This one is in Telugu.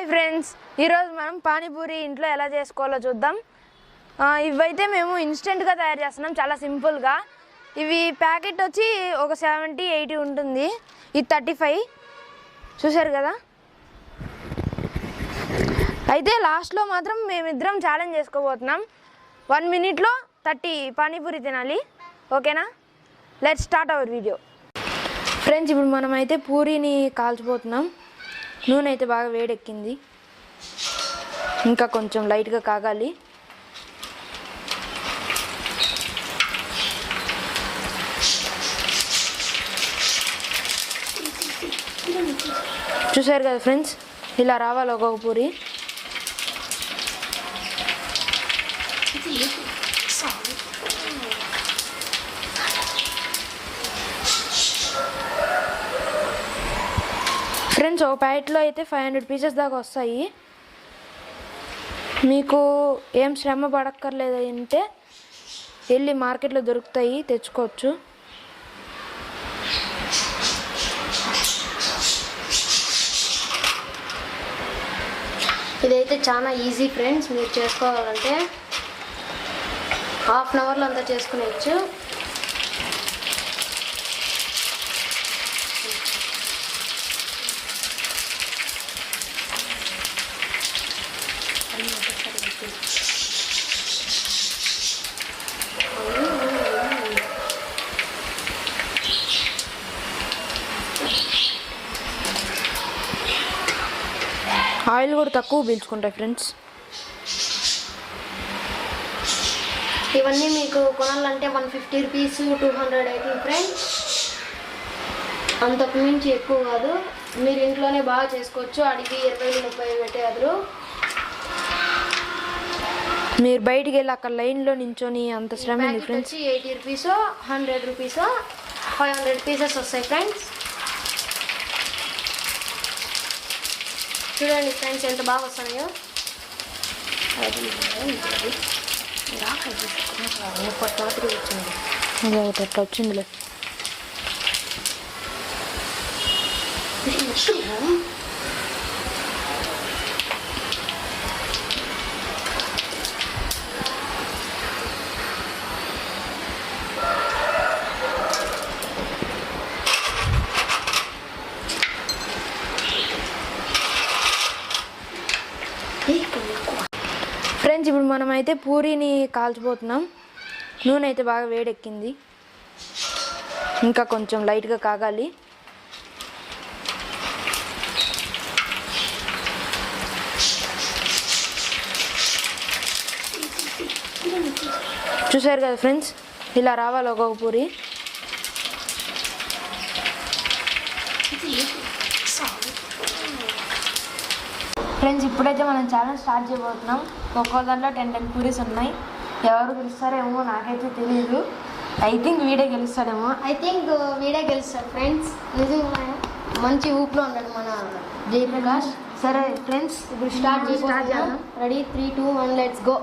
హాయ్ ఫ్రెండ్స్, ఈరోజు మనం పానీపూరి ఇంట్లో ఎలా చేసుకోవాలో చూద్దాం. ఇవైతే మేము ఇన్స్టెంట్గా తయారు చేస్తున్నాం, చాలా సింపుల్గా. ఇవి ప్యాకెట్ వచ్చి ఒక 70-80 ఉంటుంది, ఇది 35 చూసారు కదా. అయితే లాస్ట్లో మాత్రం మేమిద్దరం ఛాలెంజ్ చేసుకోబోతున్నాం. 1 minute 30 పానీపూరి తినాలి. ఓకేనా? Let's start our video. Friends, ఇప్పుడు మనం అయితే పూరీని కాల్చిపోతున్నాం. నూనె అయితే బాగా వేడెక్కింది, ఇంకా కొంచెం లైట్గా కాగాలి. చూసారు కదా ఫ్రెండ్స్, ఇలా రావాలి ఒక్కొక్క పూరి. ఫ్రెండ్స్, ఒక ప్యాకెట్లో అయితే 500 pieces దాకా వస్తాయి. మీకు ఏం శ్రమ పడక్కర్లేదు అంటే వెళ్ళి మార్కెట్లో దొరుకుతాయి, తెచ్చుకోవచ్చు. ఇదైతే చాలా ఈజీ ఫ్రెండ్స్, మీరు చేసుకోవాలంటే ½ అవర్లో అంతా చేసుకునేవచ్చు. ఆయిల్ కూడా తక్కువ పీల్చుకుంటాయి ఫ్రెండ్స్. ఇవన్నీ మీకు కొనాలంటే 150 rupees 200 అవుతుంది ఫ్రెండ్స్, అంతకు మించి ఎక్కువ కాదు. మీరు ఇంట్లోనే బాగా చేసుకోవచ్చు. అడిగి 20-30 పెట్టేవారు. మీరు బయటికి వెళ్ళి అక్కడ లైన్లో నించొని అంత శ్రమ ఫ్రెండ్స్. 80 rupees 100 rupees 500 pieces వస్తాయి ఫ్రెండ్స్. చూడండి ఫ్రెండ్స్ ఎంత బాగా వస్తున్నాయో. అట్లా వచ్చిందిలే. ఫ్రెండ్స్, ఇప్పుడు మనం అయితే పూరీని కాల్చిపోతున్నాం. నూనె అయితే బాగా వేడెక్కింది, ఇంకా కొంచెం లైట్గా కాగాలి. చూసారు కదా ఫ్రెండ్స్, ఇలా రావాలి ఒక్కొక్క పూరి. ఫ్రెండ్స్, ఇప్పుడైతే మనం ఛాలెంజ్ స్టార్ట్ చేయబోతున్నాం. ఒక్కో దాంట్లో 10 పూరీస్ ఉన్నాయి. ఎవరు గెలుస్తారేమో నాకైతే తెలియదు. ఐ థింక్ వీడే గెలుస్తాడేమో. వీడే గెలుస్తాడు ఫ్రెండ్స్. నిజంగా మంచి ఊపులో ఉన్నాడు మన జయప్రకాష్. సరే ఫ్రెండ్స్, ఇప్పుడు స్టార్ట్ చేద్దాం. Ready 3, 2, 1 let's go.